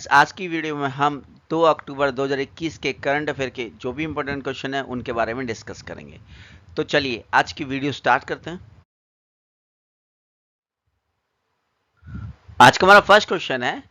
Friends, आज की video में हम 2 अक्टूबर 2021 के करंट अफेयर के जो भी इंपॉर्टेंट क्वेश्चन है उनके बारे में डिस्कस करेंगे। तो चलिए आज की वीडियो स्टार्ट करते हैं। आज का हमारा फर्स्ट क्वेश्चन है,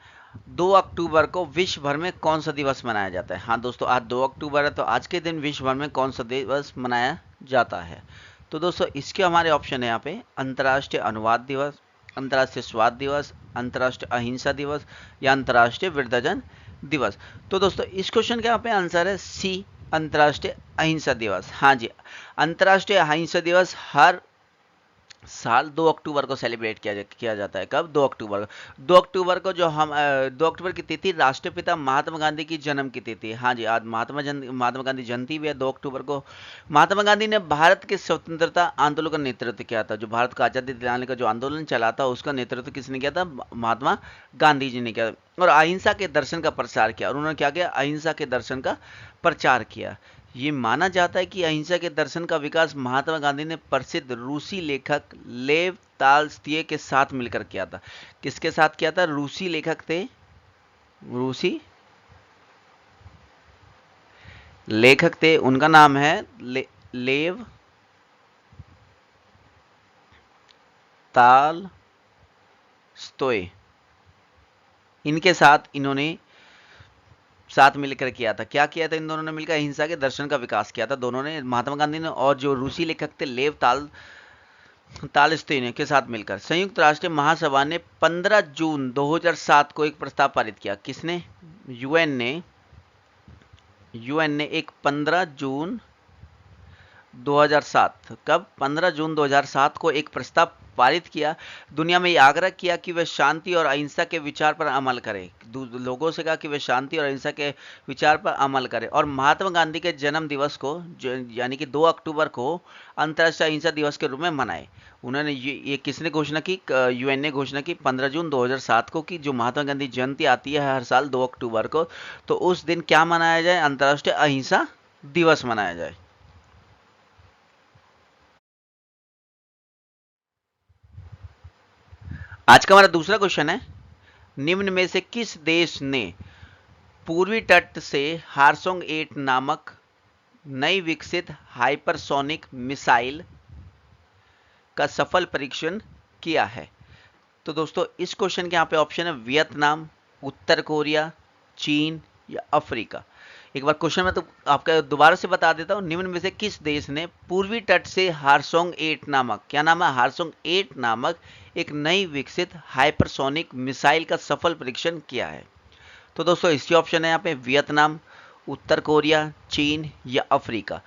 2 अक्टूबर को विश्व भर में कौन सा दिवस मनाया जाता है। हाँ दोस्तों, आज 2 अक्टूबर है, तो आज के दिन विश्व भर में कौन सा दिवस मनाया जाता है। तो दोस्तों इसके हमारे ऑप्शन है यहाँ पे अंतर्राष्ट्रीय अनुवाद दिवस, अंतर्राष्ट्रीय स्वाद दिवस, अंतर्राष्ट्रीय अहिंसा दिवस या अंतर्राष्ट्रीय वृद्धजन दिवस। तो दोस्तों इस क्वेश्चन का यहाँ पे आंसर है सी, अंतर्राष्ट्रीय अहिंसा दिवस। हाँ जी, अंतर्राष्ट्रीय अहिंसा दिवस हर साल 2 अक्टूबर को सेलिब्रेट किया जाता है। कब? 2 अक्टूबर को। 2 अक्टूबर को जो हम 2 अक्टूबर की तिथि राष्ट्रपिता महात्मा गांधी की जन्म की तिथि। हाँ जी, आज महात्मा गांधी जयंती भी है 2 अक्टूबर को। महात्मा गांधी ने भारत के स्वतंत्रता आंदोलन का नेतृत्व किया था। जो भारत को आज़ादी दिलाने का जो आंदोलन चला था उसका नेतृत्व किसने किया था? महात्मा गांधी जी ने किया। और अहिंसा के दर्शन का प्रसार किया। और उन्होंने क्या किया? अहिंसा के दर्शन का प्रचार किया। ये माना जाता है कि अहिंसा के दर्शन का विकास महात्मा गांधी ने प्रसिद्ध रूसी लेखक लेव ताल्स्तिये के साथ मिलकर किया था। किसके साथ किया था? रूसी लेखक थे, रूसी लेखक थे, उनका नाम है लेव ताल्स्तोय। इनके साथ इन्होंने साथ मिलकर किया था। क्या किया था इन दोनों ने मिलकर? अहिंसा के दर्शन का विकास किया था दोनों ने, महात्मा गांधी ने और जो रूसी लेखक थे लेव ताल्स्तिन के साथ मिलकर। संयुक्त राष्ट्र महासभा ने 15 जून 2007 को एक प्रस्ताव पारित किया। किसने? यूएन ने एक 15 जून 2007, कब? 15 जून 2007 को एक प्रस्ताव पारित किया। दुनिया में यह आग्रह किया कि वे शांति और अहिंसा के विचार पर अमल करें। लोगों से कहा कि वे शांति और अहिंसा के विचार पर अमल करें। और महात्मा गांधी के जन्म दिवस को यानी कि 2 अक्टूबर को अंतर्राष्ट्रीय अहिंसा दिवस के रूप में मनाए। उन्होंने ये किसने घोषणा की? यूएन ने घोषणा की 15 जून 2007 को कि जो महात्मा गांधी जयंती आती है हर साल 2 अक्टूबर को, तो उस दिन क्या मनाया जाए? अंतर्राष्ट्रीय अहिंसा दिवस मनाया जाए। आज का हमारा दूसरा क्वेश्चन है, निम्न में से किस देश ने पूर्वी तट से हारसोंग 8 नामक नई विकसित हाइपरसोनिक मिसाइल का सफल परीक्षण किया है? तो दोस्तों इस क्वेश्चन के यहाँ पे ऑप्शन है वियतनाम, उत्तर कोरिया, चीन या अफ्रीका। एक बार क्वेश्चन में तो आपका दोबारा से बता देता हूँ। निम्न में से किस देश ने पूर्वी तट से हारसोंग 8 नामक, क्या नाम है? हारसोंग 8 नामक एक नई विकसित हाइपरसोनिक मिसाइल का सफल परीक्षण किया है? तो दोस्तों इसके ऑप्शन है यहाँ पे वियतनाम, उत्तर कोरिया, चीन या अफ्रीका।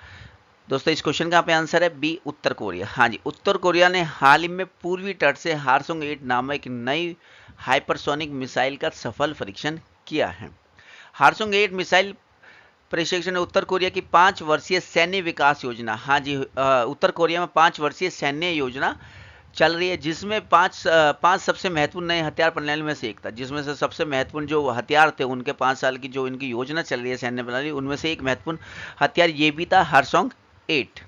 दोस्तों इस क्वेश्चन का यहाँ पे आंसर है बी, उत्तर कोरिया। हाँ जी, उत्तर कोरिया ने हाल ही में पूर्वी तट से हारसोंग 8 नामक एक नई हाइपरसोनिक मिसाइल का सफल परीक्षण किया है। हारसोंग 8 मिसाइल प्रशिक्षण उत्तर कोरिया की 5 वर्षीय सैन्य विकास योजना। हाँ जी, उत्तर कोरिया में 5 वर्षीय सैन्य योजना चल रही है, जिसमें पांच सबसे महत्वपूर्ण नए हथियार प्रणाली में से एक था। जिसमें से सबसे महत्वपूर्ण जो हथियार थे उनके 5 साल की जो इनकी योजना चल रही है सैन्य प्रणाली, उनमें से एक महत्वपूर्ण हथियार ये भी था, हारसोंग 8।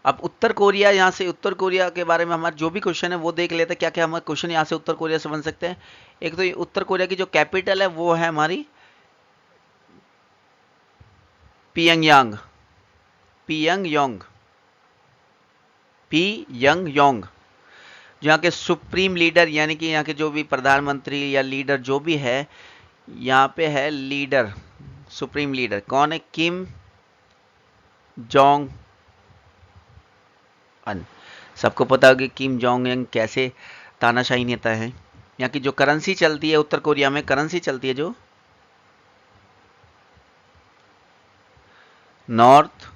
अब उत्तर कोरिया, यहाँ से उत्तर कोरिया के बारे में हमारा जो भी क्वेश्चन है वो देख लेते हैं। क्या क्या हमारे क्वेश्चन यहाँ से उत्तर कोरिया से बन सकते हैं। एक तो उत्तर कोरिया की जो कैपिटल है वो है हमारी पियंगयांग, पियंगयांग। यहाँ के सुप्रीम लीडर यानी कि यहाँ के जो भी प्रधानमंत्री या लीडर जो भी है, यहाँ पे है लीडर, सुप्रीम लीडर कौन है? किम जोंग अन। सबको पता होगा किम जोंग अन कैसे तानाशाही नेता है। यहाँ की जो करेंसी चलती है उत्तर कोरिया में, करेंसी चलती है जो नॉर्थ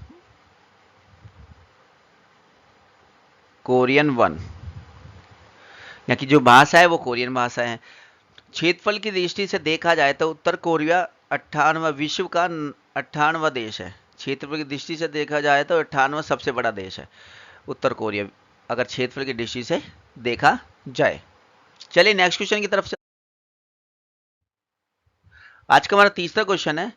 कोरियन वन। यहाँ की जो भाषा है वो कोरियन भाषा है। क्षेत्रफल की दृष्टि से देखा जाए तो उत्तर कोरिया 98वां विश्व का 98वां देश है। क्षेत्रफल की दृष्टि से देखा जाए तो 98वां सबसे बड़ा देश है उत्तर कोरिया, अगर क्षेत्रफल की दृष्टि से देखा जाए। चलिए नेक्स्ट क्वेश्चन की तरफ से। आज का हमारा तीसरा क्वेश्चन है,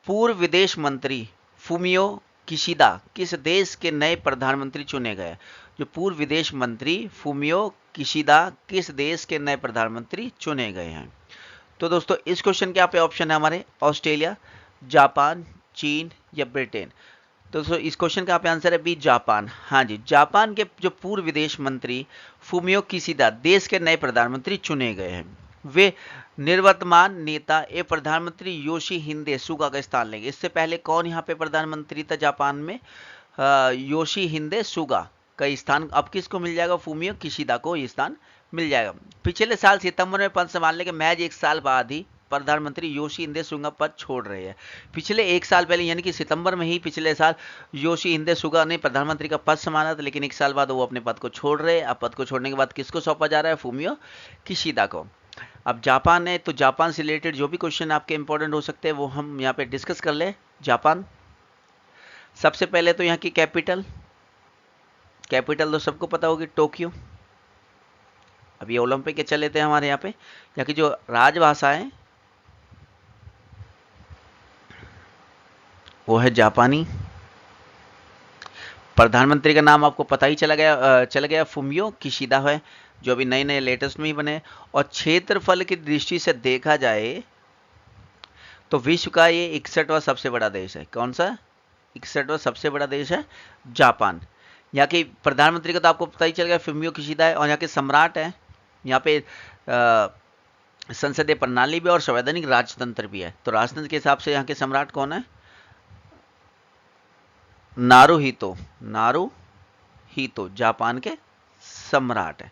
पूर्व विदेश मंत्री फुमियो किशिदा किस देश के नए प्रधानमंत्री चुने गए? जो पूर्व विदेश मंत्री फुमियो किशिदा किस देश के नए प्रधानमंत्री चुने गए हैं? तो दोस्तों इस क्वेश्चन के यहाँ पे ऑप्शन है हमारे ऑस्ट्रेलिया, जापान, चीन या ब्रिटेन। तो दोस्तों इस क्वेश्चन का पे आंसर है बी, जापान। हाँ जी, जापान के जो पूर्व विदेश मंत्री फुमियो किशिदा देश के नए प्रधानमंत्री चुने गए हैं। वे निवर्तमान नेता ए प्रधानमंत्री योशिहिदे सुगा का स्थान लेंगे। इससे पहले कौन यहाँ पे प्रधानमंत्री था जापान में? योशिहिदे सुगा का स्थान अब किसको मिल जाएगा? फुमियो किशिदा को ये स्थान मिल जाएगा। पिछले साल सितंबर में पद संभालने के महज एक साल बाद ही प्रधानमंत्री योशिहिदे सुगा पद छोड़ रहे हैं। पिछले एक साल पहले यानी कि सितंबर में ही पिछले साल योशिहिदे सुगा ने प्रधानमंत्री का पद संभाला था, लेकिन एक साल बाद वो अपने पद को छोड़ रहे हैं। अब पद को छोड़ने के बाद किसको सौंपा जा रहा है? फुमियो किशिदा को। अब जापान है, तो जापान से रिलेटेड जो भी क्वेश्चन आपके इंपॉर्टेंट हो सकते हैं वो हम यहाँ पे डिस्कस कर ले। जापान, सबसे पहले तो यहाँ की कैपिटल तो सबको पता होगी, टोक्यो। अब ये ओलंपिक के चले थे हमारे यहाँ पे। यहाँ की जो राजभाषा है वो है जापानी। प्रधानमंत्री का नाम आपको पता ही चला गया फुमियो किशिदा है, जो अभी नए नए लेटेस्ट में ही बने। और क्षेत्रफल की दृष्टि से देखा जाए तो विश्व का ये 61वां सबसे बड़ा देश है। कौन सा? 61वां सबसे बड़ा देश है जापान। यहाँ के प्रधानमंत्री का तो आपको पता ही चल गया, फुमियो किशिदा है। और यहाँ के सम्राट है, यहाँ पे संसदीय प्रणाली भी और संवैधानिक राजतंत्र भी है। तो राजतंत्र के हिसाब से यहाँ के सम्राट कौन है? नारूहितो जापान के सम्राट है।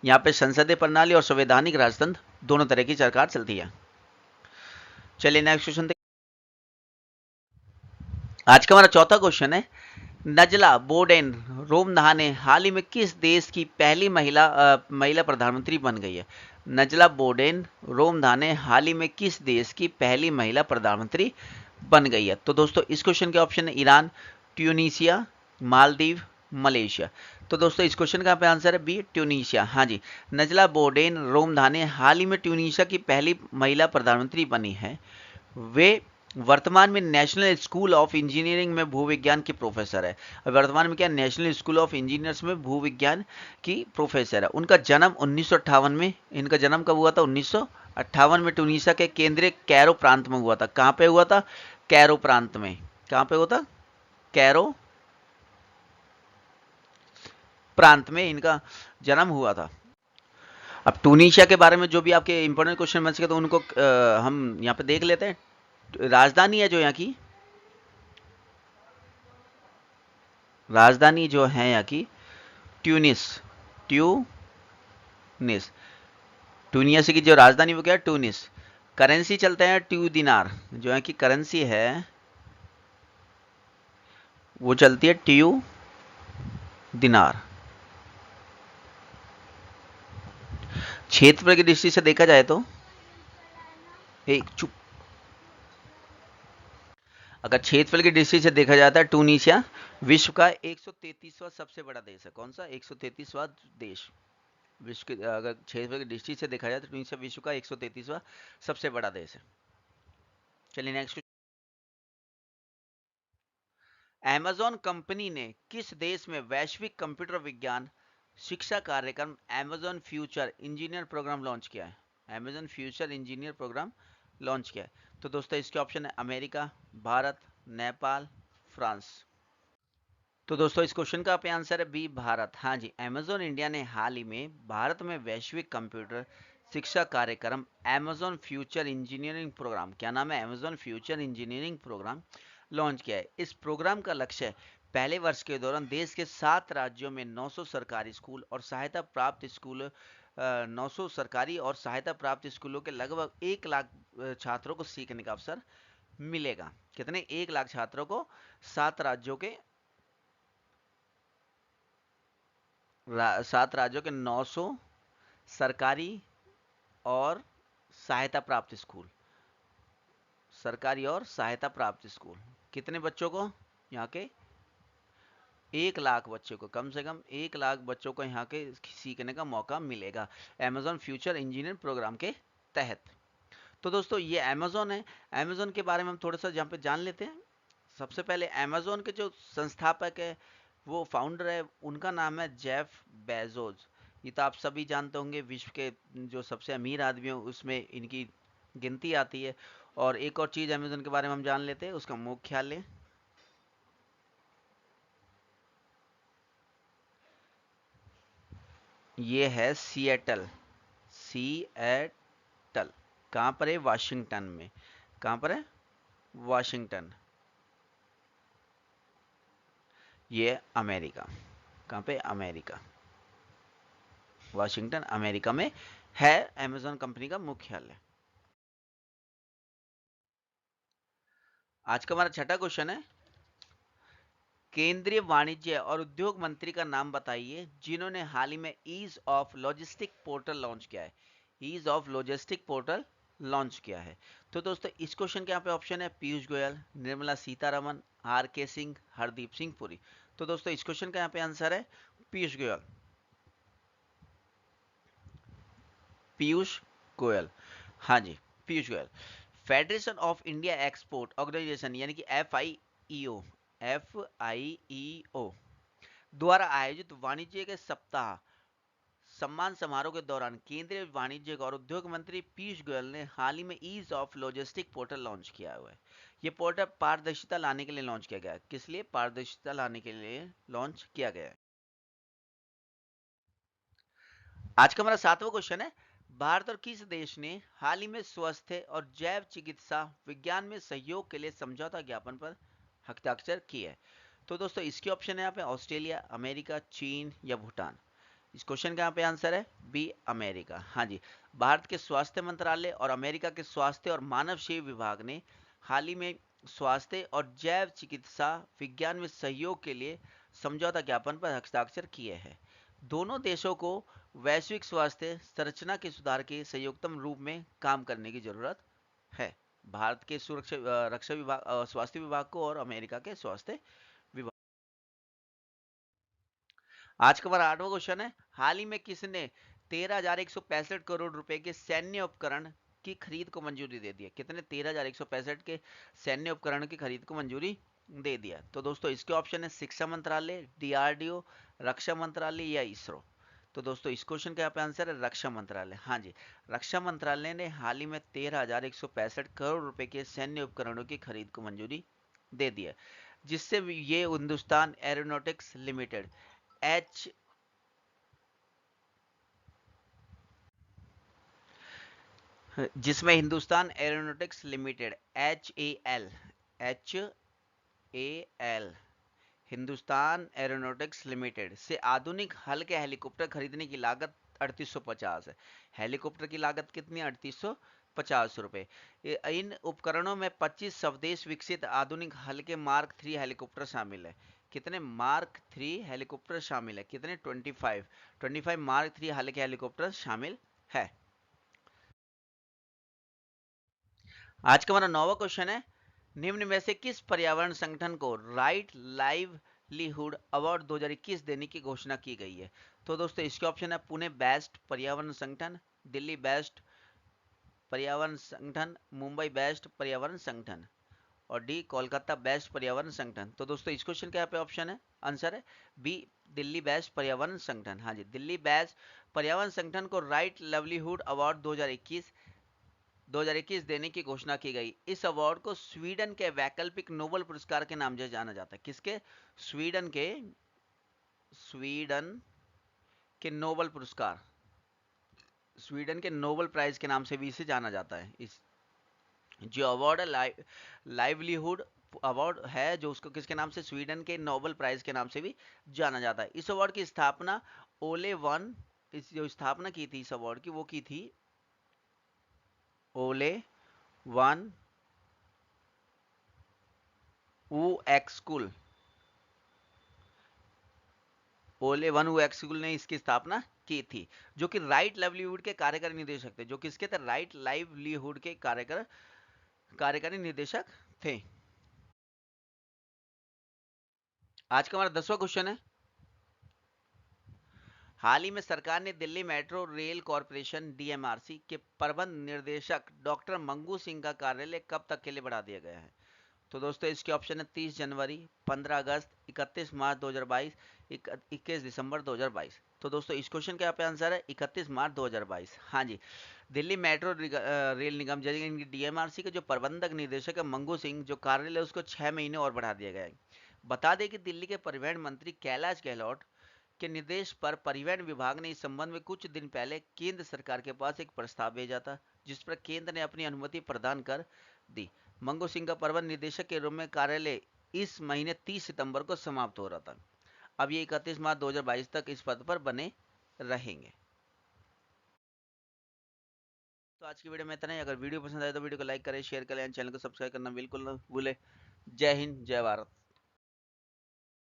यहाँ पे संसदीय प्रणाली और संवैधानिक राजतंत्र दोनों तरह की सरकार चलती है। चलिए नेक्स्ट क्वेश्चन देखिए। आज का हमारा चौथा क्वेश्चन है, नजला बोडेन रोमदाह ने हाल ही में किस देश की पहली महिला प्रधानमंत्री बन गई है? नजला बोडेन रोमदाह ने हाल ही में किस देश की पहली महिला प्रधानमंत्री बन गई है? तो दोस्तों इस क्वेश्चन के ऑप्शन है ईरान, ट्यूनीशिया, मालदीव, मलेशिया। तो दोस्तों इस क्वेश्चन का आंसर है बी, ट्यूनीशिया। हाँ जी, नजला बोडेन रोमदाह ने हाल ही में ट्यूनीशिया की पहली महिला प्रधानमंत्री बनी है। वे वर्तमान में नेशनल स्कूल ऑफ इंजीनियरिंग में भूविज्ञान की प्रोफेसर है। वर्तमान में क्या? नेशनल स्कूल ऑफ इंजीनियर्स में भूविज्ञान की प्रोफेसर है। उनका जन्म 1958 में, इनका जन्म कब हुआ था? 1958 में ट्यूनीशिया के केंद्रीय कैरो प्रांत में हुआ था। कहाँ पे हुआ था? कैरो प्रांत में। कहाँ पे हुआ था? कैरो प्रांत में इनका जन्म हुआ था। अब ट्यूनीशिया के बारे में जो भी आपके इंपॉर्टेंट क्वेश्चन बन सके तो उनको हम यहाँ पे देख लेते हैं। राजधानी है जो यहाँ की, राजधानी जो है यहाँ की ट्यूनिस। ट्यूनिस की जो राजधानी वो क्या है? ट्यूनिस। करेंसी चलते हैं ट्यू दिनार, जो यहाँ की करेंसी है वो चलती है ट्यू दिनार। क्षेत्रफल की दृष्टि से देखा जाए तो एक चुप अगर क्षेत्रफल की दृष्टि से देखा जाता है ट्यूनीशिया विश्व का 133वां सबसे बड़ा देश है। कौन सा? 133वां देश विश्व के, अगर क्षेत्रफल की दृष्टि से देखा जाए तो ट्यूनीशिया विश्व का 133वां सबसे बड़ा देश है। चलिए नेक्स्ट। अमेजॉन कंपनी ने किस देश में वैश्विक कंप्यूटर विज्ञान शिक्षा कार्यक्रम Amazon future engineer programme launch किया है? Amazon future engineer programme launch किया है। तो दोस्तों इसके ऑप्शन है अमेरिका, भारत, नेपाल, फ्रांस। तो दोस्तों इस क्वेश्चन का आंसर है बी, भारत। हाँ जी, अमेजॉन इंडिया ने हाल ही में भारत में वैश्विक कंप्यूटर शिक्षा कार्यक्रम अमेजॉन फ्यूचर इंजीनियरिंग प्रोग्राम, क्या नाम है? Amazon future engineering programme launch किया है। इस प्रोग्राम का लक्ष्य पहले वर्ष के दौरान देश के 7 राज्यों में 900 सरकारी स्कूल और सहायता प्राप्त स्कूल 900 सरकारी और सहायता प्राप्त स्कूलों के लगभग 1 लाख छात्रों को सीखने का अवसर मिलेगा। कितने? 1 लाख छात्रों को 7 राज्यों के 900 सरकारी और सहायता प्राप्त स्कूल, सरकारी और सहायता प्राप्त स्कूल कितने बच्चों को? यहाँ के 1 लाख बच्चों को, कम से कम 1 लाख बच्चों को यहाँ के सीखने का मौका मिलेगा अमेजॉन फ्यूचर इंजीनियर प्रोग्राम के तहत। तो दोस्तों ये अमेजॉन है। अमेजॉन के बारे में हम थोड़ा सा यहाँ पे जान लेते हैं। सबसे पहले अमेजॉन के जो संस्थापक है, वो फाउंडर है, उनका नाम है जेफ बेजोस। ये तो आप सभी जानते होंगे, विश्व के जो सबसे अमीर आदमी हो उसमें इनकी गिनती आती है। और एक और चीज़ अमेजोन के बारे में हम जान लेते हैं, उसका मुख्यालय ये है सिएटल। सिएटल कहाँ पर है? वाशिंगटन में। कहाँ पर है? वाशिंगटन। ये अमेरिका। कहाँ पे? अमेरिका। वाशिंगटन अमेरिका में है अमेजॉन कंपनी का मुख्यालय। आज का हमारा छठा क्वेश्चन है, केंद्रीय वाणिज्य और उद्योग मंत्री का नाम बताइए जिन्होंने हाल ही में ease of logistic portal launch किया है। Ease of logistic portal launch किया है। तो दोस्तों इस क्वेश्चन के यहाँ पे ऑप्शन है पीयूष गोयल, निर्मला सीतारमन, आर के सिंह, हरदीप सिंह पुरी। तो दोस्तों इस क्वेश्चन का यहाँ पे आंसर है पीयूष गोयल। पीयूष गोयल, हाँ ji, Piyush Goyal. Federation of India Export Organisation यानी कि एफ आई ई ओ द्वारा आयोजित वाणिज्य के सप्ताह सम्मान समारोह के दौरान केंद्रीय वाणिज्य और उद्योग मंत्री पीयूष गोयल ने हाल ही में ease of logistic portal launch किया हुआ है। यह पोर्टल पारदर्शिता लाने के लिए लॉन्च किया गया है। किस लिए पारदर्शिता लाने के लिए लॉन्च किया गया है? आज का हमारा सातवां क्वेश्चन है, भारत और किस देश ने हाल ही में स्वास्थ्य और जैव चिकित्सा विज्ञान में सहयोग के लिए समझौता ज्ञापन पर हस्ताक्षर किए हैं? तो दोस्तों इसके ऑप्शन है यहाँ पे ऑस्ट्रेलिया, अमेरिका, चीन या भूटान। इस क्वेश्चन का यहाँ पे आंसर है बी, अमेरिका। हाँ जी, भारत के स्वास्थ्य मंत्रालय और अमेरिका के स्वास्थ्य और मानव सेवा विभाग ने हाल ही में स्वास्थ्य और जैव चिकित्सा विज्ञान में सहयोग के लिए समझौता ज्ञापन पर हस्ताक्षर किए हैं। दोनों देशों को वैश्विक स्वास्थ्य संरचना के सुधार के संयुक्तम रूप में काम करने की जरूरत है। भारत के सुरक्षा रक्षा विभाग स्वास्थ्य विभाग को और अमेरिका के स्वास्थ्य विभाग। आज का हमारा आठवां क्वेश्चन है, हाल ही में किसने 13,165 करोड़ रुपए के सैन्य उपकरण की खरीद को मंजूरी दे दी है? कितने? 13,165 के सैन्य उपकरण की खरीद को मंजूरी दे दिया। तो दोस्तों इसके ऑप्शन है शिक्षा मंत्रालय, डीआरडीओ, रक्षा मंत्रालय या इसरो। तो दोस्तों इस क्वेश्चन का यहाँ पे आंसर है रक्षा मंत्रालय। हाँ जी, रक्षा मंत्रालय ने हाल ही में 13,165 करोड़ रुपए के सैन्य उपकरणों की खरीद को मंजूरी दे दी है, जिससे ये हिंदुस्तान एरोनॉटिक्स लिमिटेड एच जिसमें Hindustan aeronautics limited H A L Hindustan aeronautics limited से आधुनिक हल्के हेलीकॉप्टर खरीदने की लागत 3850 है। हेलीकॉप्टर की लागत कितनी? 3850 रुपए। इन उपकरणों में 25 स्वदेश विकसित आधुनिक हल्के मार्क 3 हेलीकॉप्टर शामिल है। कितने मार्क 3 हेलीकॉप्टर शामिल है? कितने? 25 मार्क 3 हल्के हेलीकॉप्टर शामिल है। आज का हमारा नौवां क्वेश्चन है, निम्न में से किस पर्यावरण संगठन को राइट लाइवलीहुड अवार्ड 2021 देने की घोषणा की गई है? तो दोस्तों इसके ऑप्शन है पुणे बेस्ट पर्यावरण संगठन, दिल्ली बेस्ट पर्यावरण संगठन, मुंबई बेस्ट पर्यावरण संगठन और डी कोलकाता बेस्ट पर्यावरण संगठन। तो दोस्तों इस क्वेश्चन का यहाँ पे ऑप्शन है, आंसर है बी, दिल्ली बेस्ट पर्यावरण संगठन। हाँ जी, दिल्ली बेस्ट पर्यावरण संगठन को राइट लाइवलीहुड अवार्ड 2021 देने की घोषणा की गई। इस अवार्ड को स्वीडन के वैकल्पिक नोबेल पुरस्कार के नाम से जाना जाता है। किसके? स्वीडन के नोबेल पुरस्कार, स्वीडन के नोबेल प्राइज के नाम से भी इसे जाना जाता है। इस जो अवार्ड है लाइवलीहुड अवार्ड है, जो उसको किसके नाम से? स्वीडन के नोबेल प्राइज के नाम से भी जाना जाता है। इस अवार्ड की स्थापना ओले वन, इस जो स्थापना की थी इस अवार्ड की, वो की थी ओले वन ऊ एक्सकुल। ओले वन ऊ एक्सकुल ने इसकी स्थापना की थी, जो कि राइट लाइवलीहुड के कार्यकारी निदेशक थे। जो किसके थे? राइट लाइवलीहुड के कार्यकारी निदेशक थे। आज का हमारा 10वां क्वेश्चन है, हाल ही में सरकार ने Delhi metro rail corporation DMRC के प्रबंध निर्देशक डॉक्टर मंगू सिंह का कार्यालय कब तक के लिए बढ़ा दिया गया है? तो दोस्तों इसके ऑप्शन है 30 जनवरी, 15 अगस्त, 31 मार्च 2022, 21 दिसंबर 2022। तो दोस्तों इस क्वेश्चन का यहाँ पे आंसर है 31 मार्च 2022। हाँ जी, दिल्ली मेट्रो रेल निगम यानी डीएमआरसी के जो प्रबंधक निदेशक है मंगू सिंह, जो कार्यालय उसको 6 महीने और बढ़ा दिया गया है। बता दें कि दिल्ली के परिवहन मंत्री कैलाश गहलोत के निर्देश पर परिवहन विभाग ने इस संबंध में कुछ दिन पहले केंद्र सरकार के पास एक प्रस्ताव भेजा था, जिस पर केंद्र ने अपनी अनुमति प्रदान कर दी। मंगू सिंह का प्रबंध निदेशक के रूप में कार्यालय इस महीने 30 सितंबर को समाप्त हो रहा था। अब ये 31 मार्च 2022 तक इस पद पर बने रहेंगे। तो आज की वीडियो में इतना ही। अगर वीडियो पसंद आए तो वीडियो को लाइक करें, शेयर करें, चैनल को सब्सक्राइब करना बिल्कुल ना भूलें। जय हिंद, जय भारत।